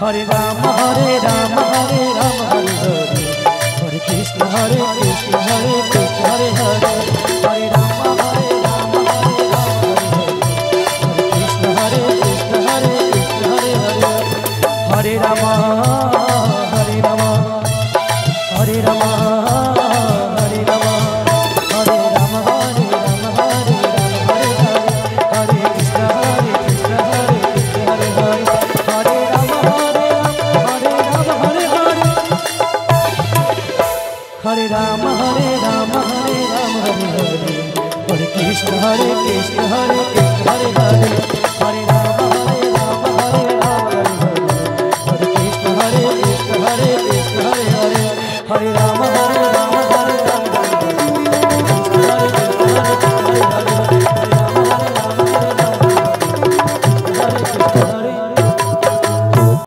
Hare Ram Hare Ram Hare Ram Hare Hare Hare Krishna Hare Krishna Hare Krishna Hare Hare Hare Ram Hare Ram Hare Ram Hare Krishna Hare Krishna Hare Krishna Hare Hare Hare Ram Hare Ram Hare Ram Hare Ram Hare Ram Hare Ram Hare Ram Hare Hare Hare Krishna Hare Krishna Hare Krishna Hare Hare Hare Ram Hare Ram Hare Ram Hare Ram Hare Ram Hare Ram Hare Hare Hare Krishna Hare Krishna Hare Krishna Hare Hare